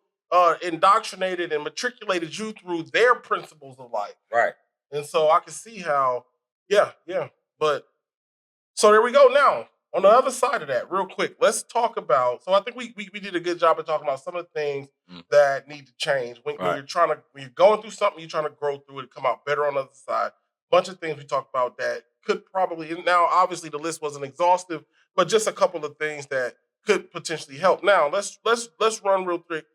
indoctrinated, and matriculated you through their principles of life. Right. And so I can see how, yeah. But so there we go. Now, on the other side of that, real quick, let's talk about. So I think we did a good job of talking about some of the things that need to change when you're when you're going through something, you're trying to grow through it, come out better on the other side. Bunch of things we talked about that could probably, now obviously the list wasn't exhaustive, but just a couple of things that could potentially help. Now let's run real quick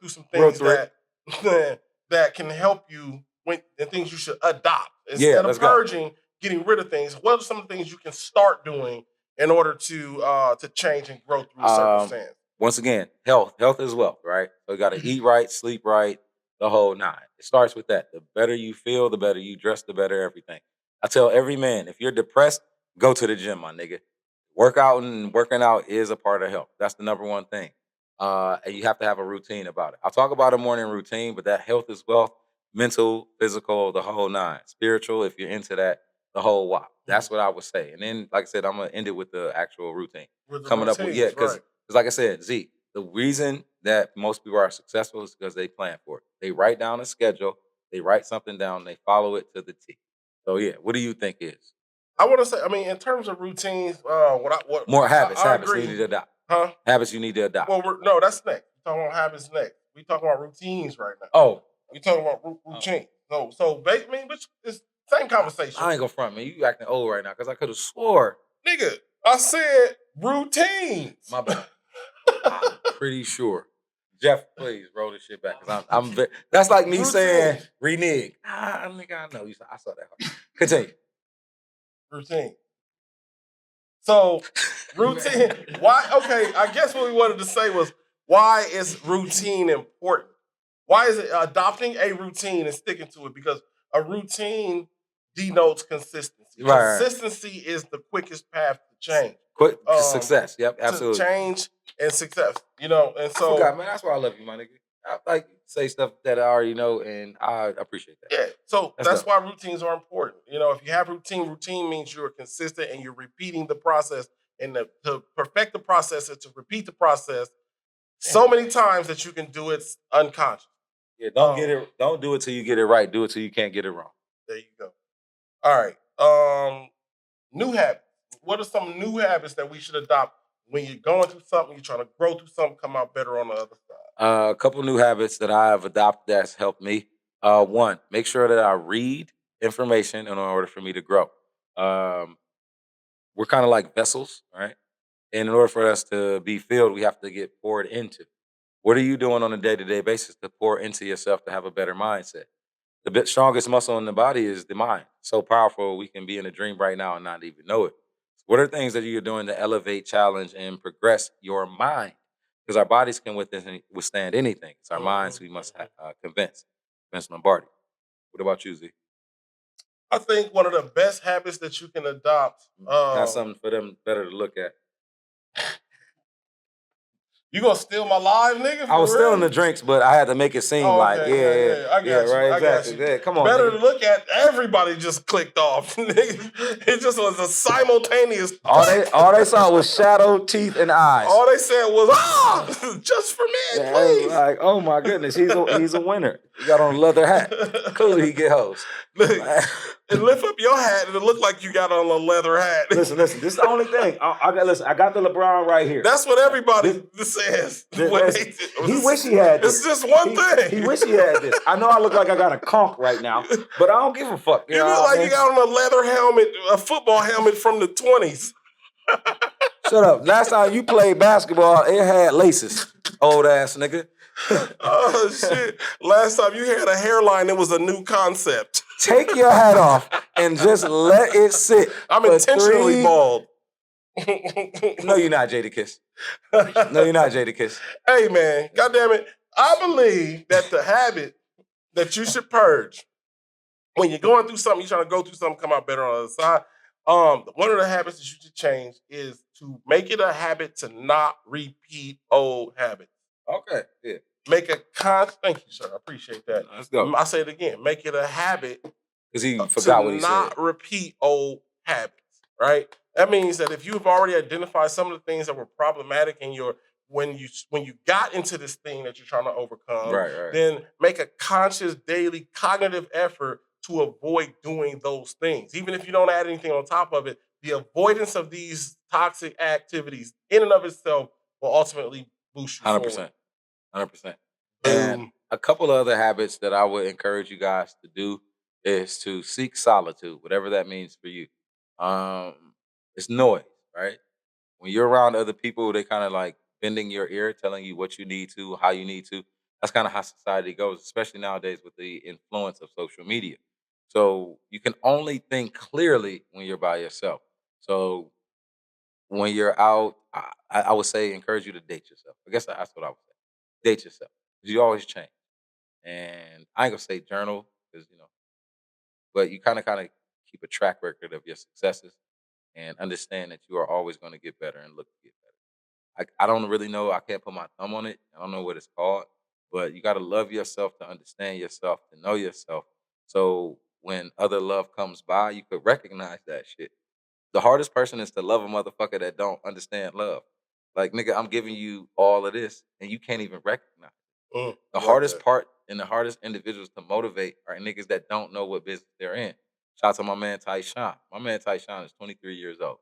through some things that can help you when and things you should adopt instead of purging, getting rid of things. What are some of the things you can start doing in order to change and grow through circumstance? Once again, health is wealth, right? So you got to eat right, sleep right, the whole nine. It starts with that. The better you feel, the better you dress, the better everything. I tell every man, if you're depressed, go to the gym, my nigga. Working out is a part of health. That's the number one thing. And you have to have a routine about it. I'll talk about a morning routine, but that health is wealth, mental, physical, the whole nine. Spiritual, if you're into that, the whole wop. That's what I would say. And then, like I said, I'm going to end it with the actual routine. Because like I said, Z, the reason that most people are successful is because they plan for it. They write down a schedule, they write something down, they follow it to the T. So yeah, what do you think is? I want to say, in terms of routines, more habits. I Habits agree. you need to adopt. Huh? Habits you need to adopt. Well, no, that's next. We're talking about habits next. We talking about routines right now. Oh, we talking about routine. So which is same conversation. I ain't gonna front, man. You acting old right now because I could have swore, nigga. I said routines. My bad. I'm pretty sure. Jeff, please roll this shit back because I'm that's like me saying renege. Nigga, I know you. I saw that. Continue. Routine. So routine. Why? Okay, I guess what we wanted to say was, why is routine important? Why is it adopting a routine and sticking to it? Because a routine denotes consistency. Consistency is the quickest path to change. Quick success. Yep, absolutely. To change and success. And so I forgot, man. That's why I love you, my nigga. I like say stuff that I already know, and I appreciate that. Yeah. So that's why routines are important. If you have routine means you're consistent and you're repeating the process. And to perfect the process is to repeat the process so many times that you can do it unconscious. Yeah, don't do it till you get it right. Do it till you can't get it wrong. There you go. All right. New habits. What are some new habits that we should adopt when you're going through something, you're trying to grow through something, come out better on the other side? A couple new habits that I have adopted that's helped me. One, make sure that I read information in order for me to grow. We're kind of like vessels, right? And in order for us to be filled, we have to get poured into. What are you doing on a day-to-day basis to pour into yourself to have a better mindset? The strongest muscle in the body is the mind. So powerful, we can be in a dream right now and not even know it. What are things that you're doing to elevate, challenge, and progress your mind? Because our bodies can withstand anything. It's our minds we must convince. Vince Lombardi. What about you, Z? I think one of the best habits that you can adopt. Have something for them better to look at. You gonna steal my live, nigga? I was real? stealing the drinks, but I had to make it seem like, yeah, I got you. right, I got exactly. you. Yeah, come on, Better nigga. to look at. Everybody just clicked off, nigga. It just was a simultaneous. All they saw was shadow, teeth, and eyes. All they said was just for men, please. Like, oh my goodness, he's a winner. He got on a leather hat. Clearly, he get hoes. And lift up your hat, and it looked like you got on a leather hat. Listen. This is the only thing. I got the LeBron right here. That's what everybody says. He wish he had this. It's just one thing. He wish he had this. I know I look like I got a conch right now, but I don't give a fuck. You look like you got on a leather helmet, a football helmet from the 20s. Shut up. Last time you played basketball, it had laces. Old ass nigga. Oh, shit. Last time you had a hairline, it was a new concept. Take your hat off and just let it sit. I'm intentionally bald. No, you're not, Jadakiss. No, you're not, Jadakiss. Hey, man, goddamn it. I believe that the habit that you should purge when you're going through something, you're trying to go through something, come out better on the other side. One of the habits that you should change is to make it a habit to not repeat old habits. Okay, yeah. Make a thank you, sir. I appreciate that. Let's go. I say it again. Make it a habit because he forgot what he said. Not repeat old habits, right? That means that if you've already identified some of the things that were problematic in your when you got into this thing that you're trying to overcome, right. Then make a conscious daily cognitive effort to avoid doing those things. Even if you don't add anything on top of it, the avoidance of these toxic activities in and of itself will ultimately boost you 100%. 100%. And a couple of other habits that I would encourage you guys to do is to seek solitude, whatever that means for you. It's noise, right? When you're around other people, they kind of like bending your ear, telling you what you need to, how you need to. That's kind of how society goes, especially nowadays with the influence of social media. So you can only think clearly when you're by yourself. So when you're out, I would say encourage you to date yourself. I guess that's what I would say. Date yourself. Because you always change. And I ain't gonna say journal, because but you kind of keep a track record of your successes and understand that you are always going to get better and look to get better. I don't really know. I can't put my thumb on it. I don't know what it's called, but you got to love yourself to understand yourself, to know yourself. So when other love comes by, you could recognize that shit. The hardest person is to love a motherfucker that don't understand love. Like, nigga, I'm giving you all of this, and you can't even recognize it. The hardest part and the hardest individuals to motivate are niggas that don't know what business they're in. Shout out to my man Tyshawn. My man Tyshawn is 23 years old.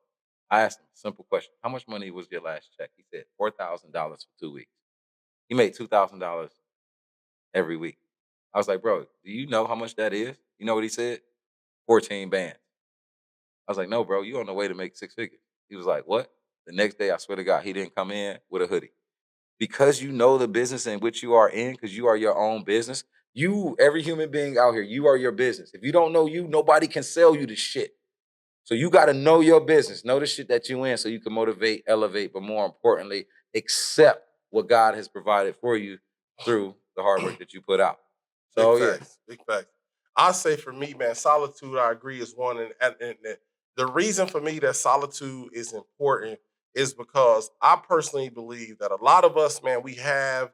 I asked him a simple question. How much money was your last check? He said $4,000 for 2 weeks. He made $2,000 every week. I was like, bro, do you know how much that is? You know what he said? 14 bands. I was like, no, bro, you on the way to make 6 figures. He was like, what? The next day, I swear to God, he didn't come in with a hoodie. Because you know the business in which you are in, because you are your own business, every human being out here, you are your business. If you don't know you, nobody can sell you the shit. So you got to know your business, know the shit that you in so you can motivate, elevate, but more importantly, accept what God has provided for you through the hard work that you put out. So Big facts. I say for me, man, solitude, I agree, is one. And the reason for me that solitude is important is because I personally believe that a lot of us, man, we have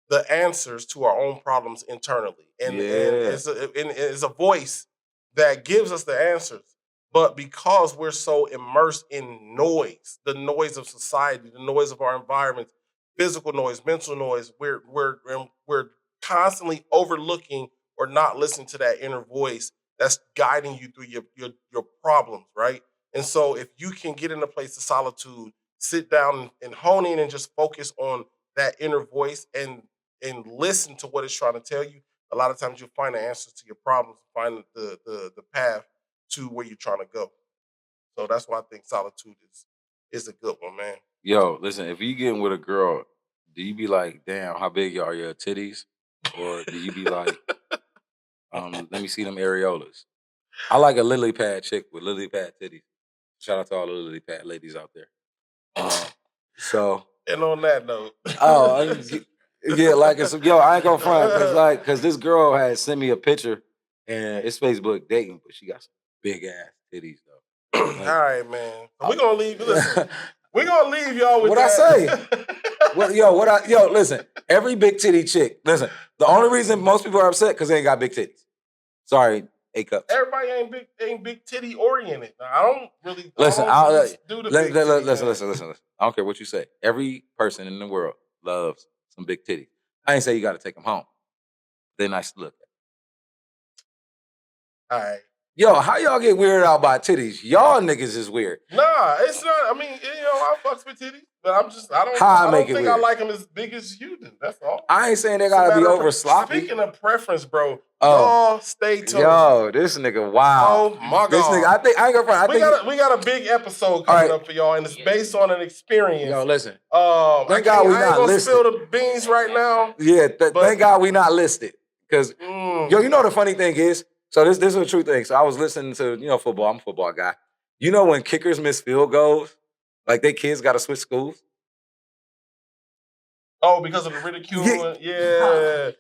the answers to our own problems internally. And it's a voice that gives us the answers. But because we're so immersed in noise, the noise of society, the noise of our environment, physical noise, mental noise, we're constantly overlooking or not listening to that inner voice that's guiding you through your problems, right? And so if you can get in a place of solitude, sit down and hone in and just focus on that inner voice and listen to what it's trying to tell you, a lot of times you'll find the answers to your problems, find the path to where you're trying to go. So that's why I think solitude is a good one, man. Yo, listen, if you getting with a girl, do you be like, damn, how big are your titties? Or do you be like, let me see them areolas? I like a lily pad chick with lily pad titties. Shout out to all the lily pad ladies out there. So. And on that note. Yeah, like it's I ain't gonna front cause this girl had sent me a picture and it's Facebook dating, but she got some big ass titties though. All right, man. We're gonna leave. Listen, we're gonna leave y'all with what that. I say. Listen, every big titty chick. Listen, the only reason most people are upset because they ain't got big titties. Sorry, A cup. Everybody ain't big titty oriented. I don't really listen. Listen. I don't care what you say. Every person in the world loves some big titties. I ain't say you got to take them home. They're nice to look at. All right. Yo, how y'all get weirded out by titties? Y'all niggas is weird. Nah, it's not. I mean, I fucks with titties, but I don't think I like them as big as you do. That's all. I ain't saying they gotta be over sloppy. Speaking of preference, bro, y'all stay tuned. Yo, this nigga, wow. Oh my God. This nigga, I ain't gonna front. We got a big episode coming up for y'all, and it's based on an experience. Yo, listen. Thank God we not listed. I ain't gonna spill the beans right now. Yeah, thank God we not listed. Because, you know the funny thing is, so this is a true thing. So I was listening to, football. I'm a football guy. You know when kickers miss field goals, like they kids got to switch schools? Oh, because of the ridicule? Yeah.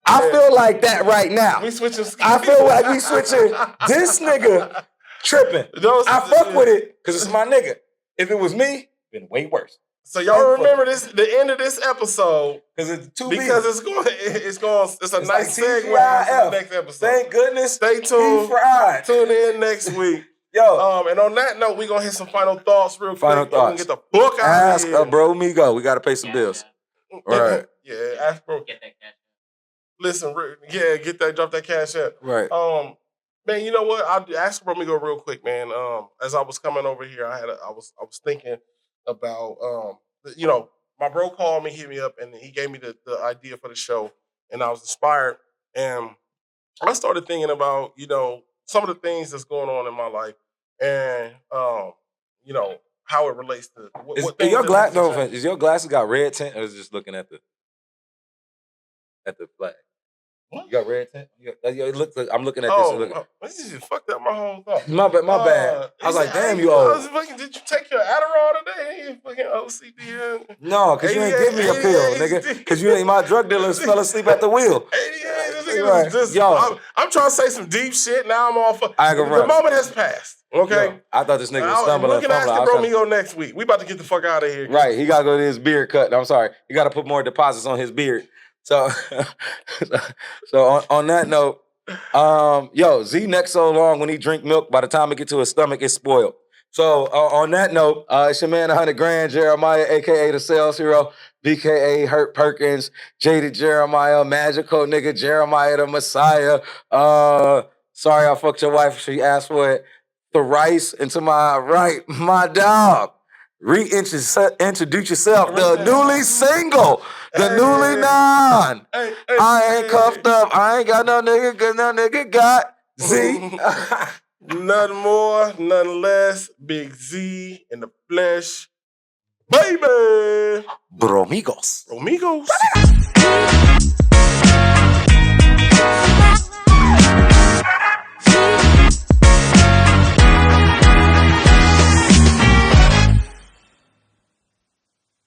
I feel like that right now. We switching schools. I feel like we switching. This nigga tripping. I fuck with it because it's my nigga. If it was me, it'd been way worse. So y'all remember the end of this episode because it's a nice segue to the next episode. Thank goodness. Stay tuned. Tune in next week. Yo. And on that note, we're gonna hit some final thoughts real quick. Final thoughts. Get the book out of here. Ask a Bromigo. We gotta pay some bills. All right. Yeah, ask bro. Get that cash. Listen, drop that cash out. Right. Man, you know what? I'll ask Bromigo real quick, man. As I was coming over here, I was thinking about my bro called me, hit me up, and he gave me the idea for the show, and I was inspired, and I started thinking about some of the things that's going on in my life, and how it relates to what is your glasses got red tint, or is it just looking at the flag? What? You got red tint? It looks like I'm looking at this. This just fucked up my whole thought. My bad. I was like, damn, you old. Did you take your Adderall today? You fucking OCD. No, because you ain't give me a pill, nigga. Because you ain't my drug dealers fell asleep at the wheel. 88. This nigga I'm trying to say some deep shit. Now I'm all fuck. The moment has passed. Okay. Yo, I thought this nigga was stumbling. We're gonna ask the Bromigos next week. We about to get the fuck out of here. Right. He gotta go to his beard cut. I'm sorry. He gotta put more deposits on his beard. So on that note, Z neck so long when he drink milk, by the time it get to his stomach, it's spoiled. So on that note, it's your man 100 grand, Jeremiah, aka the sales hero, BKA Hurt Perkins, Jaded Jeremiah, magical nigga Jeremiah the Messiah. Sorry I fucked your wife. She asked for it. Thrice, and to my right, my dog. Reintroduce yourself. The newly single. The newly non. I ain't cuffed up. I ain't got no nigga. Cause no nigga got Z. Nothing more, nothing less. Big Z in the flesh. Baby. Bromigos. Bromigos.